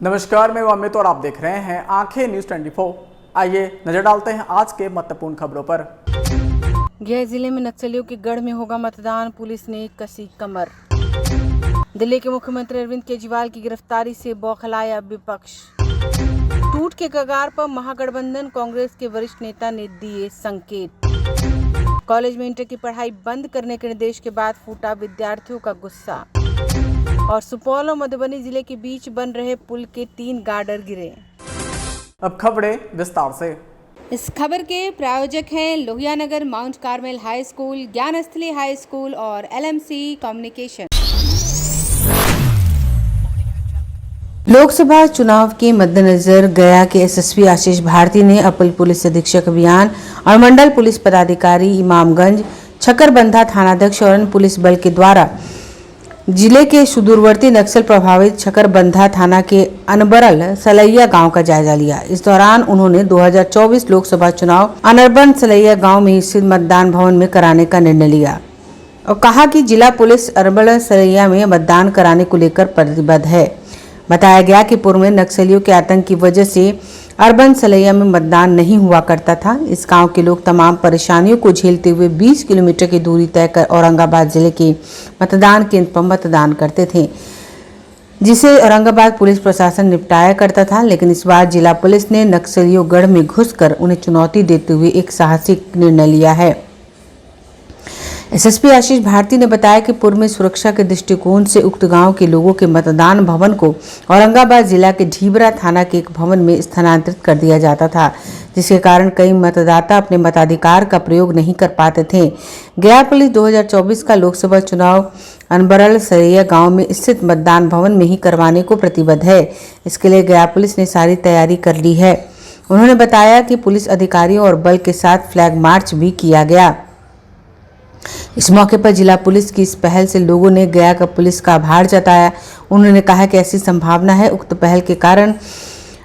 नमस्कार, मैं अमित और आप देख रहे हैं आंखें न्यूज 24। आइए नजर डालते हैं आज के महत्वपूर्ण खबरों पर। गया जिले में नक्सलियों के गढ़ में होगा मतदान, पुलिस ने कसी कमर। दिल्ली के मुख्यमंत्री अरविंद केजरीवाल की गिरफ्तारी से बौखलाया विपक्ष। टूट के कगार पर महागठबंधन, कांग्रेस के वरिष्ठ नेता ने दिए संकेत। कॉलेज में इंटर की पढ़ाई बंद करने के निर्देश के बाद फूटा विद्यार्थियों का गुस्सा। और सुपौल और मधुबनी जिले के बीच बन रहे पुल के 3 गार्डर गिरे। अब खबरें विस्तार से। इस खबर के प्रायोजक हैं Lohianagar mount Carmel high school, Gyansthali high school और LMC कम्युनिकेशन। लोकसभा चुनाव के मद्देनजर गया के SSP आशीष भारती ने अपर पुलिस अधीक्षक अभियान और मंडल पुलिस पदाधिकारी इमामगंज, छकरबंधा थानाध्यक्ष और अन्य पुलिस बल के द्वारा जिले के सुदूरवर्ती नक्सल प्रभावित छकरबंधा थाना के अनबरल सलैया गांव का जायजा लिया। इस दौरान उन्होंने 2024 लोकसभा चुनाव अनबरल सलैया गांव में स्थित मतदान भवन में कराने का निर्णय लिया और कहा कि जिला पुलिस अनबरल सलैया में मतदान कराने को लेकर प्रतिबद्ध है। बताया गया कि पूर्व में नक्सलियों के आतंक की वजह से अर्बन सलैया में मतदान नहीं हुआ करता था। इस गांव के लोग तमाम परेशानियों को झेलते हुए 20 किलोमीटर की दूरी तय कर औरंगाबाद जिले के मतदान केंद्र पर मतदान करते थे, जिसे औरंगाबाद पुलिस प्रशासन निपटाया करता था। लेकिन इस बार जिला पुलिस ने नक्सलियों गढ़ में घुसकर उन्हें चुनौती देते हुए एक साहसिक निर्णय लिया है। SSP आशीष भारती ने बताया कि पूर्व में सुरक्षा के दृष्टिकोण से उक्त गांव के लोगों के मतदान भवन को औरंगाबाद जिला के ढीबरा थाना के एक भवन में स्थानांतरित कर दिया जाता था, जिसके कारण कई मतदाता अपने मताधिकार का प्रयोग नहीं कर पाते थे। गया पुलिस 2024 का लोकसभा चुनाव अनबरल सलैया गांव में स्थित मतदान भवन में ही करवाने को प्रतिबद्ध है। इसके लिए गया पुलिस ने सारी तैयारी कर ली है। उन्होंने बताया कि पुलिस अधिकारियों और बल के साथ फ्लैग मार्च भी किया गया। इस मौके पर जिला पुलिस की इस पहल से लोगों ने गया का पुलिस का आभार जताया। उन्होंने कहा कि ऐसी संभावना है उक्त पहल के कारण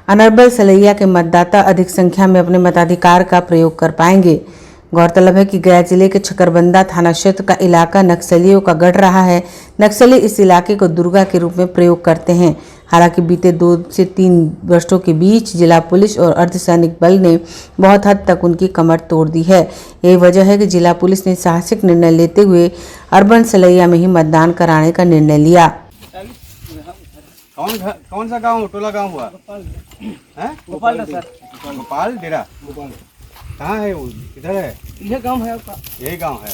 अनबरल सलैया के मतदाता अधिक संख्या में अपने मताधिकार का प्रयोग कर पाएंगे। गौरतलब है कि गया जिले के छकरबंधा थाना क्षेत्र का इलाका नक्सलियों का गढ़ रहा है। नक्सली इस इलाके को दुर्गा के रूप में प्रयोग करते हैं। हालांकि बीते 2 से 3 वर्षों के बीच जिला पुलिस और अर्धसैनिक बल ने बहुत हद तक उनकी कमर तोड़ दी है। यही वजह है कि जिला पुलिस ने साहसिक निर्णय लेते हुए अर्बन सलैया में ही मतदान कराने का निर्णय लिया। कौन सा गांव टोला गांव हुआ है? गोपाल सर। गोपाल डेरा कहाँ है? वो किधर है? यह गांव है आपका? यही गांव है।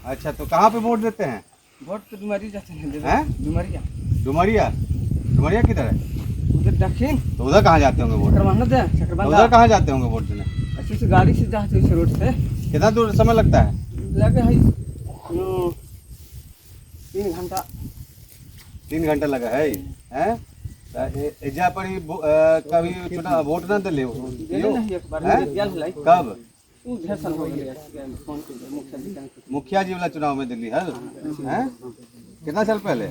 अच्छा, तो कहाँ पे वोट देते हैं? वोट तो डुमरिया जाते हैं। डुमरिया? डुमरिया डुमरिया किधर है? उधर दक्षिण। तो उधर कहाँ जाते होंगे वोट? उधर कहाँ जाते होंगे वोट देने? अच्छी से गाड़ी से जाते हैं रोड से। कितना दूर समय लगता है? लगे है 3 घंटा। 3 घंटा लगा है? एजा पर ही कभी चुनाव वोट ना दिले? कब? मुखिया जी वाला चुनाव में दिल्ली है? कितना साल पहले?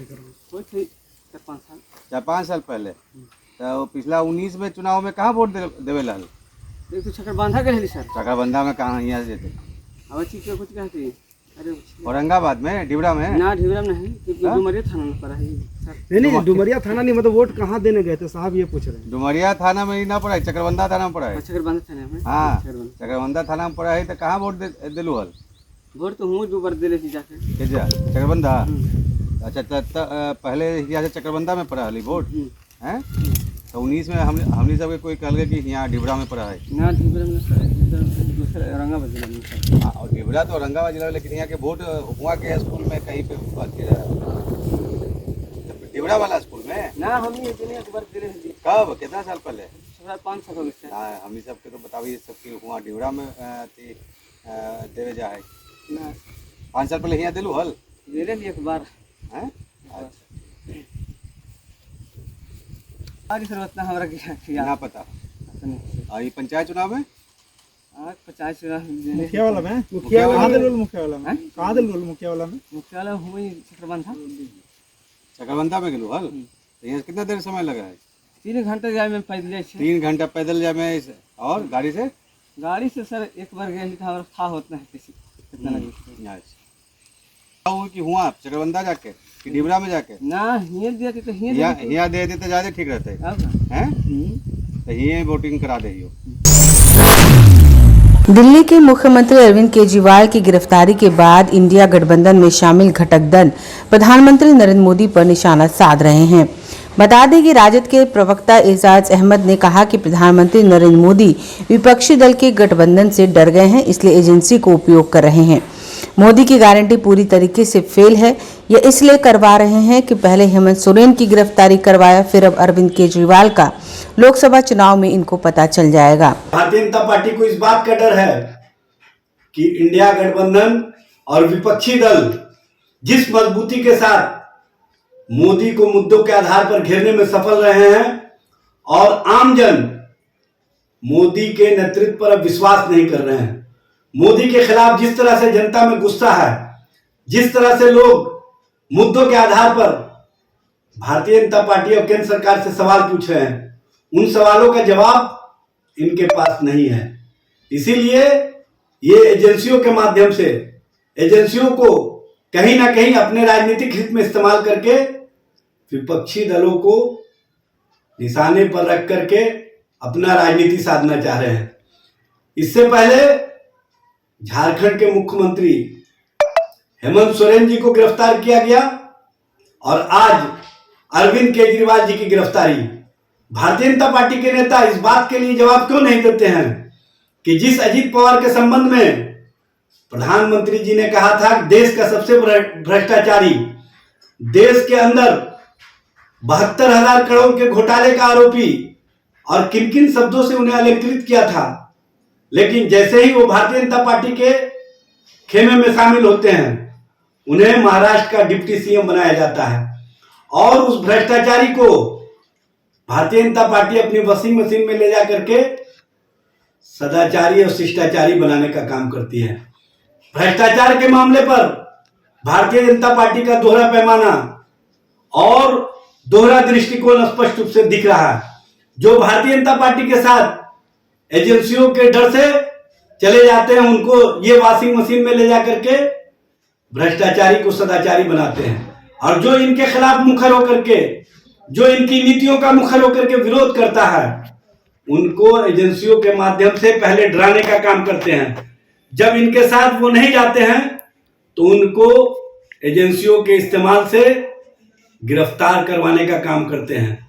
4-5 साल पहले। तो पिछला 19 में चुनाव में कहाँ वोट देवे ला? तो छकरबंधा के सर। छकरबंधा में कहाँ? यहाँ से देते? कुछ कहते औरंगाबाद में, ढिबरा में? ना, ढिबरा में नहीं, डुमरिया थाना में पड़ा है। नहीं, डुमरिया थाना नहीं, मतलब वोट कहाँ देने गए थे साहब, ये पूछ रहे हैं। डुमरिया थाना में ही ना पड़ा है, छकरबंधा थाना में पड़ा है। छकरबंधा थाना में? हाँ, छकरबंधा थाना में पड़ा है। तो कहाँ वोट दिलू हल? वोट तो हूँ 2 बार दिले जाके। छकरबंधा? अच्छा, पहले यहाँ से छकरबंधा में पड़ा है वोट है? तो 19 में हमने सब कोई कह कि यहाँ ढिबरा में पड़ा है ना? ढिबरा में औरंगाबाद जिला में। हाँ, और ढिबरा तो औरंगाबाद जिला, लेकिन यहाँ के वोट हुआ के स्कूल में कहीं पे बात किया जा रहा? ढिबरा वाला स्कूल में ना, हम ही एक बार दिले। कब? कितना साल पहले? 5 साल हो गए। हाँ, हमने सबके तो बताइए सबकी हुआ ढिबरा में देवे जा है ना। 5 साल पहले यहाँ दिलू हल दिले एक बार है? आगे सर उतना हमारा क्या ना पता। और ये पंचायत चुनाव में 50 मुखिया वाला में? मुखिया वाला में? मुखिया वाला में कहाँ दिल बोल? मुखिया वाला में? मुखिया वाला हुई छकरबंधा। छकरबंधा में गेलू हल? तो यहाँ कितना देर समय लगा है? 3 घंटा जाए में पैदल। 3 घंटा पैदल जाए में? और गाड़ी से? गाड़ी से सर एक बार गए था, था होता है कितना लगे। कि हुआ छकरबंधा जाके कि ढिबरा में जाके? ना, हियर दिया तो हिया दे देते ज्यादा ठीक रहते। हैं तो यही वोटिंग करा दे हो। दिल्ली के मुख्यमंत्री अरविंद केजरीवाल की गिरफ्तारी के बाद इंडिया गठबंधन में शामिल घटक दल प्रधानमंत्री नरेंद्र मोदी पर निशाना साध रहे हैं। बता दें कि राजद के प्रवक्ता एजाज अहमद ने कहा कि प्रधानमंत्री नरेंद्र मोदी विपक्षी दल के गठबंधन से डर गए हैं, इसलिए एजेंसी को उपयोग कर रहे हैं। मोदी की गारंटी पूरी तरीके से फेल है। ये इसलिए करवा रहे हैं कि पहले हेमंत सोरेन की गिरफ्तारी करवाया, फिर अब अरविंद केजरीवाल का लोकसभा चुनाव में इनको पता चल जाएगा। भारतीय जनता पार्टी को इस बात का डर है कि इंडिया गठबंधन और विपक्षी दल जिस मजबूती के साथ मोदी को मुद्दों के आधार पर घेरने में सफल रहे हैं और आमजन मोदी के नेतृत्व पर अब विश्वास नहीं कर रहे हैं। मोदी के खिलाफ जिस तरह से जनता में गुस्सा है, जिस तरह से लोग मुद्दों के आधार पर भारतीय जनता पार्टी और केंद्र सरकार से सवाल पूछ रहे हैं, उन सवालों का जवाब इनके पास नहीं है। इसीलिए ये एजेंसियों के माध्यम से एजेंसियों को कहीं ना कहीं अपने राजनीतिक हित में इस्तेमाल करके विपक्षी दलों को निशाने पर रख करके अपना राजनीति साधना चाह रहे हैं। इससे पहले झारखंड के मुख्यमंत्री हेमंत सोरेन जी को गिरफ्तार किया गया और आज अरविंद केजरीवाल जी की गिरफ्तारी। भारतीय जनता पार्टी के नेता इस बात के लिए जवाब क्यों नहीं देते हैं कि जिस अजीत पवार के संबंध में प्रधानमंत्री जी ने कहा था कि देश का सबसे भ्रष्टाचारी, देश के अंदर 72,000 करोड़ के घोटाले का आरोपी, और किन किन शब्दों से उन्हें अलंकृत किया था, लेकिन जैसे ही वो भारतीय जनता पार्टी के खेमे में शामिल होते हैं उन्हें महाराष्ट्र का डिप्टी सीएम बनाया जाता है और उस भ्रष्टाचारी को भारतीय जनता पार्टी अपनी वॉशिंग मशीन में ले जा करके सदाचारी और शिष्टाचारी बनाने का काम करती है। भ्रष्टाचार के मामले पर भारतीय जनता पार्टी का दोहरा पैमाना और दोहरा दृष्टिकोण स्पष्ट रूप से दिख रहा है। जो भारतीय जनता पार्टी के साथ एजेंसियों के डर से चले जाते हैं, उनको ये वॉशिंग मशीन में ले जा करके भ्रष्टाचारी को सदाचारी बनाते हैं, और जो इनके खिलाफ मुखर होकर के, जो इनकी नीतियों का मुखर होकर के विरोध करता है, उनको एजेंसियों के माध्यम से पहले डराने का काम करते हैं। जब इनके साथ वो नहीं जाते हैं तो उनको एजेंसियों के इस्तेमाल से गिरफ्तार करवाने का काम करते हैं।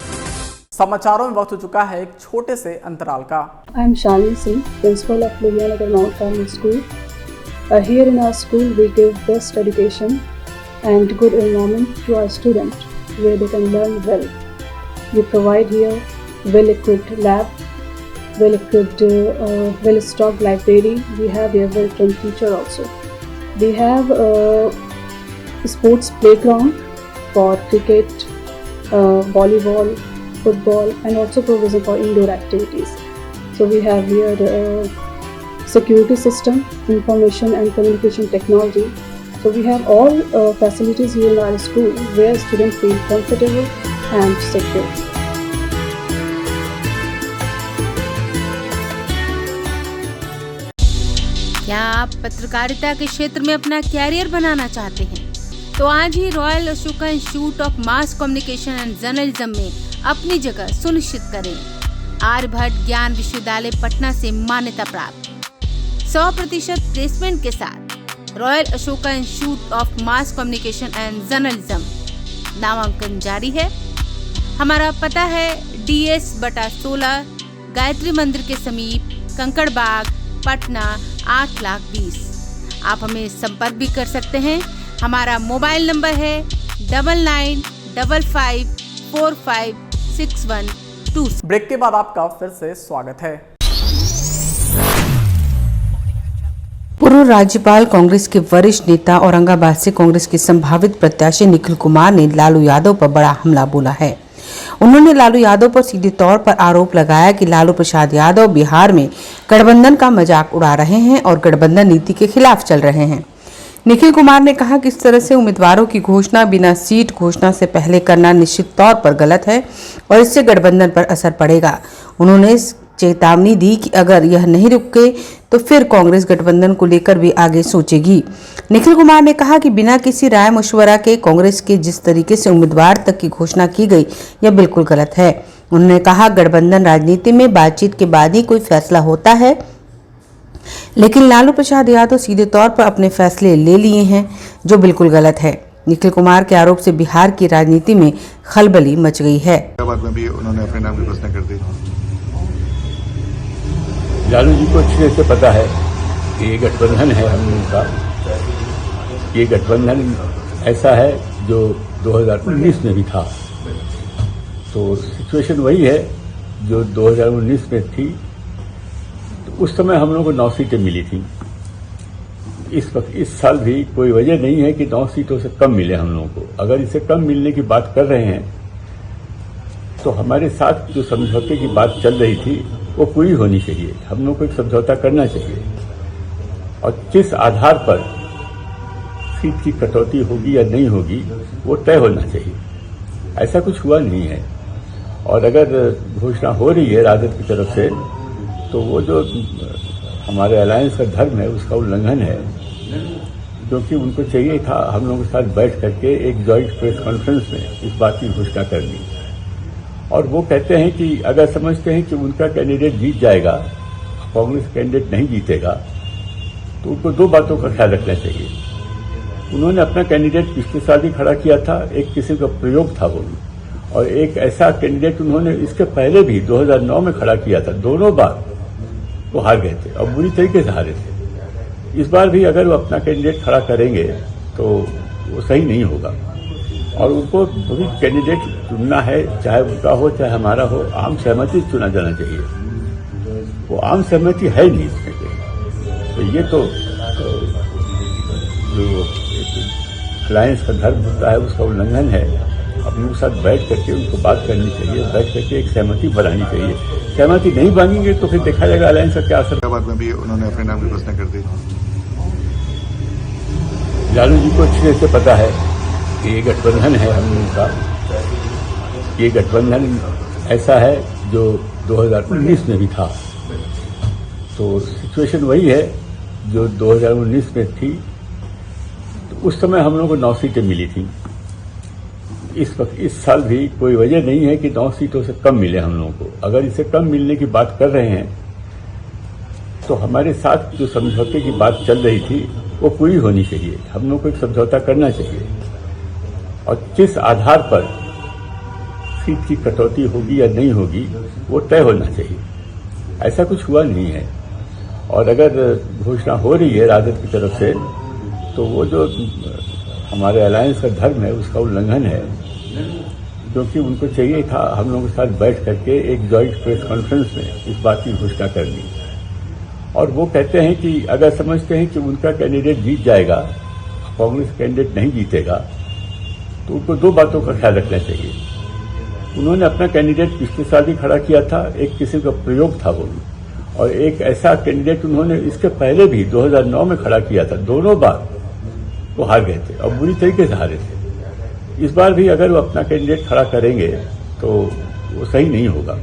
समाचारों में वक्त हो चुका है एक छोटे से अंतराल का। I am Shalini Singh, principal of Ludhiana Mount Carmel School. Here in our school, we give best education and good environment to our students, where they can learn well. We provide here well-equipped lab, well-equipped, well-stocked library. We have here well-trained teacher also. We have a sports playground for cricket, volleyball, football, and also provision for indoor activities. So we have here security system, information and communication technology. So we have all facilities here in our school where students feel comfortable and secure. क्या आप पत्रकारिता के क्षेत्र में अपना career बनाना चाहते हैं? तो आज ही royal Ashoka institute of mass communication and journalism में अपनी जगह सुनिश्चित करें। आर्यभट्ट ज्ञान विश्वविद्यालय पटना से मान्यता प्राप्त 100% प्लेसमेंट के साथ royal Ashoka institute of mass communication and journalism नामांकन जारी है। हमारा पता है DS/16 गायत्री मंदिर के समीप, कंकड़ बाग, पटना 8,20,000। आप हमें संपर्क भी कर सकते हैं। हमारा मोबाइल नंबर है 9955456126। ब्रेक के बाद आपका फिर से स्वागत है। पूर्व राज्यपाल कांग्रेस के वरिष्ठ नेता औरंगाबाद से कांग्रेस के संभावित प्रत्याशी निखिल कुमार ने लालू यादव पर बड़ा हमला बोला है। उन्होंने लालू यादव पर सीधे तौर पर आरोप लगाया कि लालू प्रसाद यादव बिहार में गठबंधन का मजाक उड़ा रहे हैं और गठबंधन नीति के खिलाफ चल रहे हैं। निखिल कुमार ने कहा कि इस तरह से उम्मीदवारों की घोषणा बिना सीट घोषणा से पहले करना निश्चित तौर पर गलत है और इससे गठबंधन पर असर पड़ेगा। उन्होंने चेतावनी दी कि अगर यह नहीं रुके तो फिर कांग्रेस गठबंधन को लेकर भी आगे सोचेगी। निखिल कुमार ने कहा कि बिना किसी राय मशवरा के कांग्रेस के जिस तरीके से उम्मीदवार तक की घोषणा की गई यह बिल्कुल गलत है। उन्होंने कहा, गठबंधन राजनीति में बातचीत के बाद ही कोई फैसला होता है, लेकिन लालू प्रसाद यादव सीधे तौर पर अपने फैसले ले लिए हैं, जो बिल्कुल गलत है। निखिल कुमार के आरोप से बिहार की राजनीति में खलबली मच गई है। बाद में भी उन्होंने अपने नाम की घोषणा कर दी। लालू जी को अच्छे से पता है कि ये गठबंधन है हम लोगों का। ये गठबंधन ऐसा है जो 2019 में भी था, तो सिचुएशन वही है जो 2019 में थी। तो उस समय हम लोगों को 9 सीटें मिली थी। इस वक्त इस साल भी कोई वजह नहीं है कि 9 सीटों से कम मिले हम लोगों को। अगर इससे कम मिलने की बात कर रहे हैं तो हमारे साथ जो समझौते की बात चल रही थी वो पूरी होनी चाहिए। हम लोग को एक समझौता करना चाहिए और किस आधार पर सीट की कटौती होगी या नहीं होगी वो तय होना चाहिए। ऐसा कुछ हुआ नहीं है और अगर घोषणा हो रही है राजद की तरफ से तो वो जो हमारे अलायंस का धर्म है उसका उल्लंघन है, क्योंकि उनको चाहिए था हम लोगों के साथ बैठ करके एक जॉइंट प्रेस कॉन्फ्रेंस में इस बात की घोषणा करनी। और वो कहते हैं कि अगर समझते हैं कि उनका कैंडिडेट जीत जाएगा, कांग्रेस कैंडिडेट नहीं जीतेगा, तो उनको 2 बातों का ख्याल रखना चाहिए। उन्होंने अपना कैंडिडेट पिछले साल ही खड़ा किया था, एक किस्म का प्रयोग था वो, और एक ऐसा कैंडिडेट उन्होंने इसके पहले भी 2009 में खड़ा किया था। दोनों बार वो हार गए थे और बुरी तरीके से हारे थे। इस बार भी अगर वो अपना कैंडिडेट खड़ा करेंगे तो वो सही नहीं होगा और उनको वही कैंडिडेट चुनना है, चाहे उनका हो चाहे हमारा हो, आम सहमति से चुना जाना चाहिए। वो आम सहमति है नहीं इसमें। तो ये तो जो अलायंस का धर्म होता है उसका उल्लंघन है। अपने साथ बैठ करके उनको बात करनी चाहिए, बैठ करके एक सहमति बनानी चाहिए। सहमति नहीं बनेंगे तो फिर देखा जाएगा अलायंस का क्या असर। बाद में भी उन्होंने अपने नाम की घोषणा कर दी। लालू जी को अच्छे से पता है कि ये गठबंधन है हम लोगों का। ये गठबंधन ऐसा है जो 2019 में भी था, तो सिचुएशन वही है जो 2019 में थी। तो उस समय हम लोगों को 9 सीटें मिली थी। इस वक्त इस साल भी कोई वजह नहीं है कि 9 सीटों से कम मिले हम लोगों को। अगर इससे कम मिलने की बात कर रहे हैं तो हमारे साथ जो समझौते की बात चल रही थी वो पूरी होनी चाहिए। हम लोग को एक समझौता करना चाहिए और किस आधार पर सीट की कटौती होगी या नहीं होगी वो तय होना चाहिए। ऐसा कुछ हुआ नहीं है और अगर घोषणा हो रही है राजद की तरफ से तो वो जो हमारे अलायंस का धर्म है उसका उल्लंघन है, क्योंकि उनको चाहिए था हम लोगों के साथ बैठ करके एक जॉइंट प्रेस कॉन्फ्रेंस में इस बात की घोषणा करनी। और वो कहते हैं कि अगर समझते हैं कि उनका कैंडिडेट जीत जाएगा, कांग्रेस कैंडिडेट नहीं जीतेगा, तो उनको 2 बातों का ख्याल रखना चाहिए। उन्होंने अपना कैंडिडेट पिछले साल ही खड़ा किया था, एक किस्म का प्रयोग था वो, और एक ऐसा कैंडिडेट उन्होंने इसके पहले भी 2009 में खड़ा किया था। दोनों बार वो हार गए थे और बुरी तरीके से हारे थे। इस बार भी अगर वो अपना कैंडिडेट खड़ा करेंगे तो वो सही नहीं होगा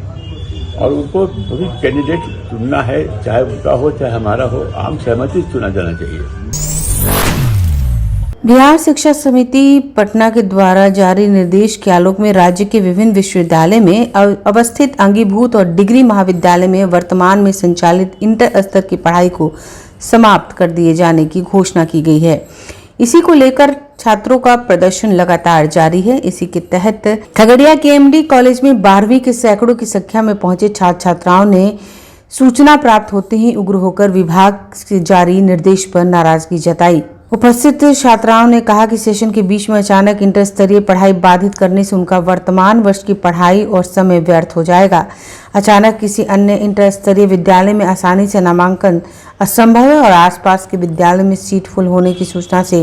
और उनको वही कैंडिडेट चुनना है, चाहे उनका हो चाहे हमारा हो, आम सहमति से चुना जाना चाहिए। बिहार शिक्षा समिति पटना के द्वारा जारी निर्देश के आलोक में राज्य के विभिन्न विश्वविद्यालय में अवस्थित अंगीभूत और डिग्री महाविद्यालय में वर्तमान में संचालित इंटर स्तर की पढ़ाई को समाप्त कर दिए जाने की घोषणा की गई है। इसी को लेकर छात्रों का प्रदर्शन लगातार जारी है। इसी के तहत खगड़िया के एमडी कॉलेज में 12वीं के सैकड़ों की संख्या में पहुंचे छात्र छात्राओं ने सूचना प्राप्त होते ही उग्र होकर विभाग से जारी निर्देश पर नाराजगी जताई। उपस्थित छात्राओं ने कहा कि सेशन के बीच में अचानक इंटर स्तरीय पढ़ाई बाधित करने से उनका वर्तमान वर्ष की पढ़ाई और समय व्यर्थ हो जाएगा। अचानक किसी अन्य इंटर स्तरीय विद्यालय में आसानी से नामांकन असंभव है और आसपास के विद्यालय में सीट फुल होने की सूचना से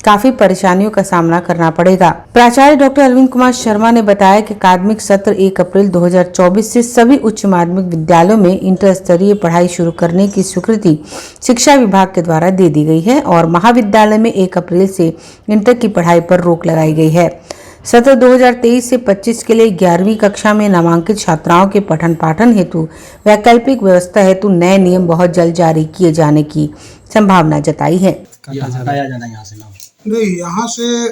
काफी परेशानियों का सामना करना पड़ेगा। प्राचार्य डॉक्टर अरविंद कुमार शर्मा ने बताया कि अकादमिक सत्र 1 अप्रैल 2024 से सभी उच्च माध्यमिक विद्यालयों में इंटर स्तरीय पढ़ाई शुरू करने की स्वीकृति शिक्षा विभाग के द्वारा दे दी गई है और महाविद्यालय में 1 अप्रैल से इंटर की पढ़ाई पर रोक लगाई गई है। सत्र 2023 से 25 के लिए 11वीं कक्षा में नामांकित छात्राओं के पठन पाठन हेतु वैकल्पिक व्यवस्था हेतु नए नियम बहुत जल्द जारी किए जाने की संभावना जताई है। हटाया जाना यहाँ से ना नहीं, यहाँ से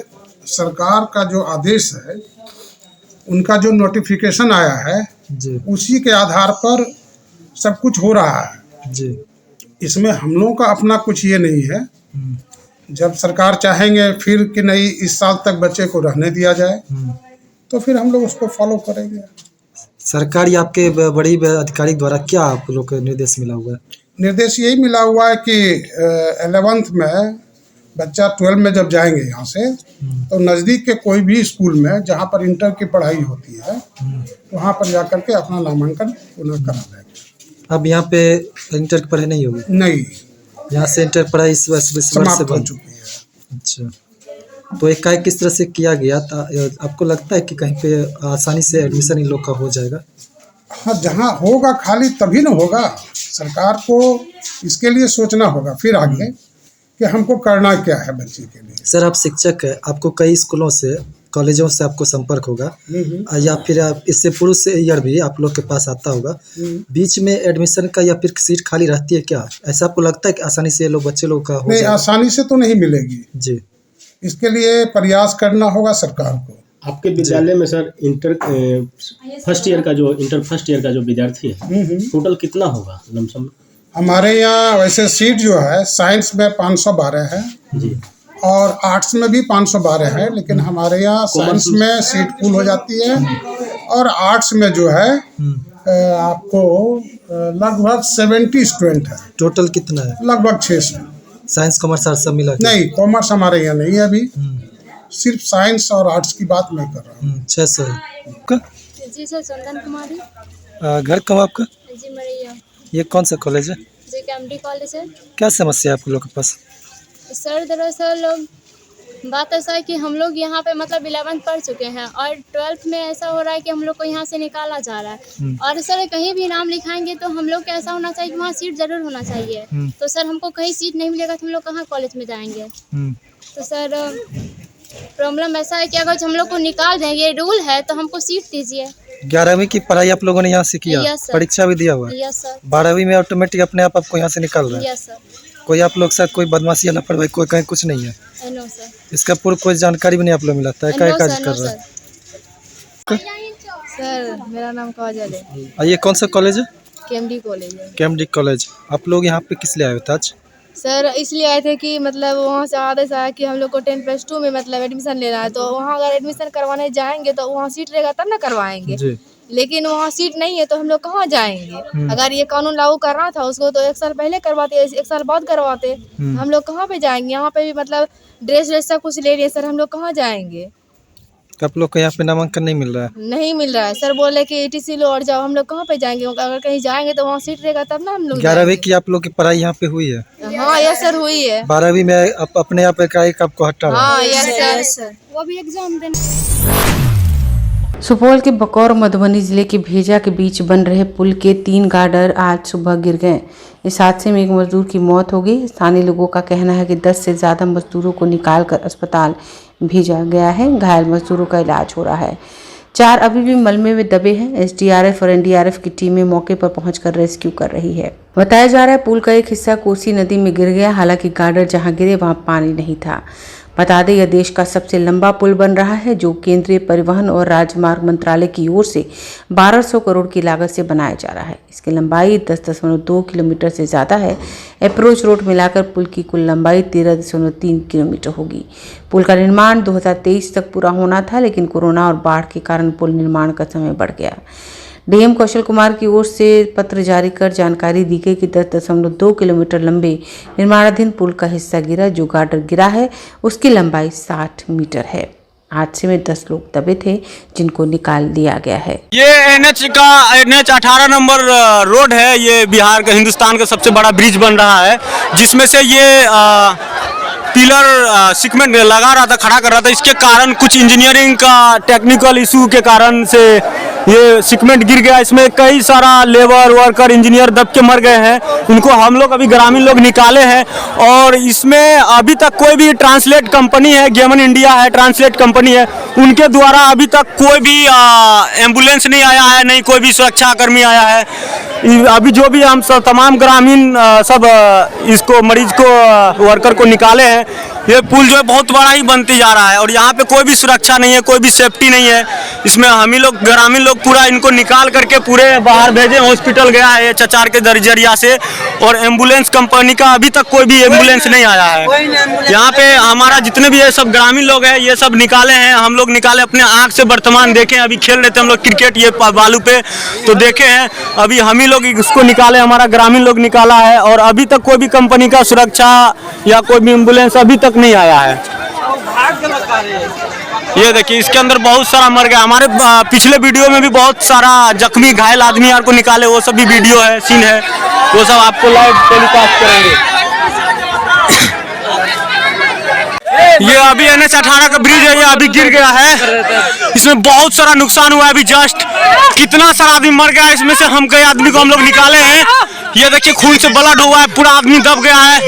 सरकार का जो आदेश है उनका जो नोटिफिकेशन आया है जी उसी के आधार पर सब कुछ हो रहा है जी। इसमें हम लोगों का अपना कुछ ये नहीं है। जब सरकार चाहेंगे फिर कि नहीं इस साल तक बच्चे को रहने दिया जाए तो फिर हम लोग उसको फॉलो करेंगे। सरकारी आपके बड़ी अधिकारी द्वारा क्या आप लोग को निर्देश मिला हुआ है? निर्देश यही मिला हुआ है कि 11th में बच्चा 12 में जब जाएंगे यहाँ से तो नज़दीक के कोई भी स्कूल में जहाँ पर इंटर की पढ़ाई होती है वहाँ पर जाकर के अपना नामांकन पुनः करा देंगे। अब यहाँ पे इंटर की पढ़ाई नहीं होगी? नहीं, यहाँ से इंटर पढ़ाई इस वर्ष से समाप्त हो बंद। चुकी है। अच्छा, तो एक किस तरह से किया गया था? आपको लगता है कि कहीं पे आसानी से एडमिशन इन लोग का हो जाएगा? हाँ, जहाँ होगा खाली तभी ना होगा। सरकार को इसके लिए सोचना होगा फिर आगे कि हमको करना क्या है बच्चे के लिए। सर आप शिक्षक है, आपको कई स्कूलों से कॉलेजों से आपको संपर्क होगा या फिर आप इससे पूर्व से ईयर भी आप लोग के पास आता होगा, बीच में एडमिशन का या फिर सीट खाली रहती है क्या? ऐसा आपको लगता है कि आसानी से लोग बच्चे लोग का हो नहीं, जाएगा? आसानी से तो नहीं मिलेगी जी। इसके लिए प्रयास करना होगा सरकार को। आपके विद्यालय में सर इंटर फर्स्ट ईयर का जो विद्यार्थी है टोटल कितना होगा लमसम? हमारे यहाँ वैसे सीट जो है साइंस में 512 है जी और आर्ट्स में भी 512 है, लेकिन हमारे यहाँ साइंस में सीट फुल हो जाती है और आर्ट्स में जो है आपको लगभग 70 स्टूडेंट है। टोटल कितना है? लगभग 600। साइंस कॉमर्स आर्ट्स सब मिला के? नहीं, कॉमर्स हमारे यहाँ नहीं है अभी, सिर्फ साइंस और आर्ट्स की बात मैं कर रहा हूँ। 600 है। जी सर, चंदन कुमारी। घर कब आपका? जी मरैया। ये कौन सा कॉलेज है? जी कैमडी कॉलेज है। क्या समस्या है आप लोग के पास? सर दरअसल बात ऐसा है कि हम लोग यहाँ पे मतलब 11th पढ़ चुके हैं और 12th में ऐसा हो रहा है कि हम लोग को यहाँ से निकाला जा रहा है और सर कहीं भी नाम लिखाएंगे तो हम लोग को ऐसा होना चाहिए कि वहाँ सीट ज़रूर होना चाहिए। तो सर हमको कहीं सीट नहीं मिलेगा तो हम लोग कहाँ कॉलेज में जाएंगे? तो सर प्रॉब्लम ऐसा है कि अगर हम लोग को निकाल दें, ये रूल है, तो हमको सीट दीजिए। 11वीं की पढ़ाई आप लोगों ने यहाँ से किया? Yes sir. परीक्षा भी दिया हुआ? Yes sir. 12वीं में ऑटोमेटिक अपने आप आपको यहाँ से निकाल रहा है? Yes sir. कोई आप लोग साथ कोई बदमाशी या लापरवाही कोई कहीं कुछ नहीं है? No sir. इसका पूर्व कोई जानकारी भी नहीं आप लोग मिला था? क्या काज कर रहा है? सर मेरा नाम काजल है। ये कौन सा कॉलेज है? केएमडी कॉलेज है। केएमडी कॉलेज। आप लोग यहाँ पे किस लिए आए थे आज? सर इसलिए आए थे कि मतलब वहाँ से आदेश आया कि हम लोग को 10+2 में मतलब एडमिशन लेना है, तो वहाँ अगर एडमिशन करवाने जाएंगे तो वहाँ सीट रहेगा तब ना करवाएंगे जी। लेकिन वहाँ सीट नहीं है तो हम लोग कहाँ जाएंगे? अगर ये कानून लागू करना था उसको तो 1 साल पहले करवाते, 1 साल बाद करवाते। हम लोग कहाँ पे जाएंगे? यहाँ पे भी मतलब ड्रेस सब कुछ ले लिए सर, हम लोग कहाँ जाएंगे? तो आप लोग को यहाँ पे नामांकन नहीं मिल रहा है? नहीं मिल रहा है सर, बोले कि ETC लो और जाओ। हम लोग कहाँ पे जाएंगे? अगर कहीं जाएंगे तो वहाँ सीट रहेगा तब ना हम लोग 11वीं की आप लोग की पढ़ाई यहाँ पे हुई है? हाँ यस सर हुई है। 12वीं में अपने आप एकाएक आपको हटा रहा है? हाँ यस सर। वो भी एग्जाम देने। सुपौल के बकौर मधुबनी जिले के भेजा के बीच बन रहे पुल के 3 गार्डर आज सुबह गिर गए। इस हादसे में एक मजदूर की मौत हो गई। स्थानीय लोगों का कहना है कि 10 से ज़्यादा मजदूरों को निकालकर अस्पताल भेजा गया है। घायल मजदूरों का इलाज हो रहा है। 4 अभी भी मलबे में दबे हैं। SDRF और NDRF की टीमें मौके पर पहुंचकर रेस्क्यू कर रही है। बताया जा रहा है पुल का एक हिस्सा कोसी नदी में गिर गया। हालांकि गार्डर जहां गिरे वहां पानी नहीं था। बता दें यह देश का सबसे लंबा पुल बन रहा है जो केंद्रीय परिवहन और राजमार्ग मंत्रालय की ओर से 1200 करोड़ की लागत से बनाया जा रहा है। इसकी लंबाई 10.2 किलोमीटर से ज़्यादा है। अप्रोच रोड मिलाकर पुल की कुल लंबाई 13.3 किलोमीटर होगी। पुल का निर्माण 2023 तक पूरा होना था, लेकिन कोरोना और बाढ़ के कारण पुल निर्माण का समय बढ़ गया। डीएम कौशल कुमार की ओर से पत्र जारी कर जानकारी दी गई कि 10.2 किलोमीटर लंबे निर्माणाधीन पुल का हिस्सा गिरा। जो गार्डर गिरा है उसकी लंबाई 60 मीटर है। हादसे में 10 लोग दबे थे जिनको निकाल दिया गया है। ये NH 18 नंबर रोड है। ये बिहार का हिंदुस्तान का सबसे बड़ा ब्रिज बन रहा है, जिसमें से ये पिलर सीमेंट लगा रहा था, खड़ा कर रहा था। इसके कारण कुछ इंजीनियरिंग का टेक्निकल इशू के कारण से ये सीमेंट गिर गया, इसमें कई सारा लेबर वर्कर इंजीनियर दब के मर गए हैं। उनको हम लोग अभी ग्रामीण लोग निकाले हैं और इसमें अभी तक कोई भी ट्रांसलेट कंपनी है, गेमन इंडिया है ट्रांसलेट कंपनी है, उनके द्वारा अभी तक कोई भी एम्बुलेंस नहीं आया है, नहीं कोई भी सुरक्षा कर्मी आया है। अभी जो भी हम सब तमाम ग्रामीण सब इसको मरीज को वर्कर को निकाले हैं। ये पुल जो है बहुत बड़ा ही बनते जा रहा है और यहाँ पे कोई भी सुरक्षा नहीं है, कोई भी सेफ्टी नहीं है। इसमें हम ही लोग ग्रामीण लोग पूरा इनको निकाल करके पूरे बाहर भेजे, हॉस्पिटल गया है ये चचार के जरिया से, और एम्बुलेंस कंपनी का अभी तक कोई भी एम्बुलेंस नहीं आया है। यहाँ पे हमारा जितने भी ये सब ग्रामीण लोग हैं ये सब निकाले हैं, हम लोग निकाले अपने आँख से, वर्तमान देखे अभी खेल रहे थे हम लोग क्रिकेट ये बालू पे, तो देखे हैं अभी हम ही लोग इसको निकाले, हमारा ग्रामीण लोग निकाला है और अभी तक कोई भी कंपनी का सुरक्षा या कोई भी एम्बुलेंस अभी तक नहीं आया है। ये देखिए इसके अंदर बहुत सारा मर गया। हमारे पिछले वीडियो में भी बहुत सारा जख्मी घायल आदमी यार को निकाले, वो सब भी वीडियो है, सीन है, वो सब आपको लाइव टेलीकास्ट करेंगे। ये अभी NH18 का ब्रिज है, ये अभी गिर गया है, इसमें बहुत सारा नुकसान हुआ है। अभी जस्ट कितना सारा आदमी मर गया है, इसमें से हम कई आदमी को हम लोग निकाले हैं। ये देखिए खून से ब्लड हुआ है, पूरा आदमी दब गया है,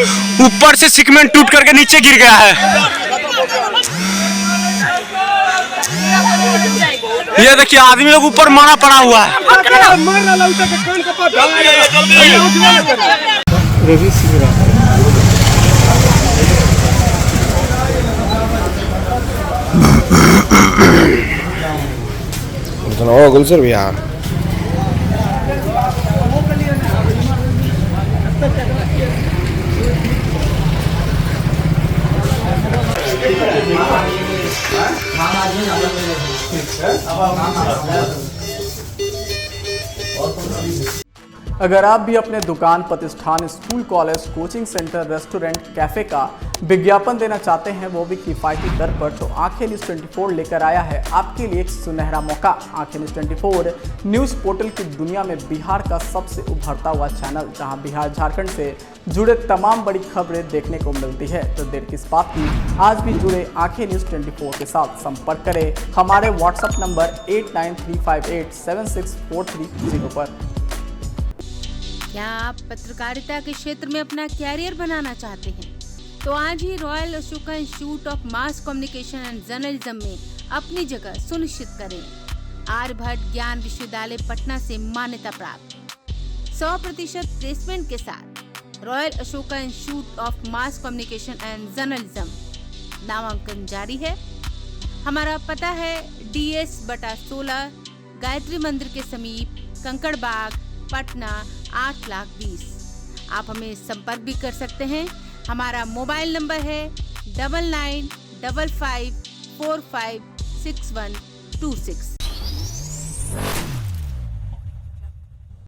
ऊपर से सीमेंट टूट करके नीचे गिर गया है। ये देखिए आदमी लोग ऊपर मारा पड़ा हुआ है। गुलसर भैया अगर आप भी अपने दुकान, प्रतिष्ठान, school, college, coaching centre, restaurant, cafe का विज्ञापन देना चाहते हैं, वो भी किफ़ायती दर पर, तो आंखें न्यूज़ 24 लेकर आया है आपके लिए एक सुनहरा मौका। आंखें न्यूज़ 24 न्यूज़ पोर्टल की दुनिया में बिहार का सबसे उभरता हुआ चैनल, जहां बिहार झारखंड से जुड़े तमाम बड़ी खबरें देखने को मिलती है। तो देर किस बात की, आज भी जुड़े आंखें न्यूज़ 24 के साथ। संपर्क करें हमारे व्हाट्सएप नंबर 8935876430 पर। क्या आप पत्रकारिता के क्षेत्र में अपना कैरियर बनाना चाहते हैं? तो आज ही royal Ashoka institute of mass communication and journalism में अपनी जगह सुनिश्चित करें। आर्यभट्ट ज्ञान विश्वविद्यालय पटना से मान्यता प्राप्त 100% प्लेसमेंट के साथ royal Ashoka institute of mass communication and journalism नामांकन जारी है। हमारा पता है DS/16 गायत्री मंदिर के समीप, कंकड़ बाग, पटना 8,20,000। आप हमें संपर्क भी कर सकते हैं। हमारा मोबाइल नंबर है 9955456126।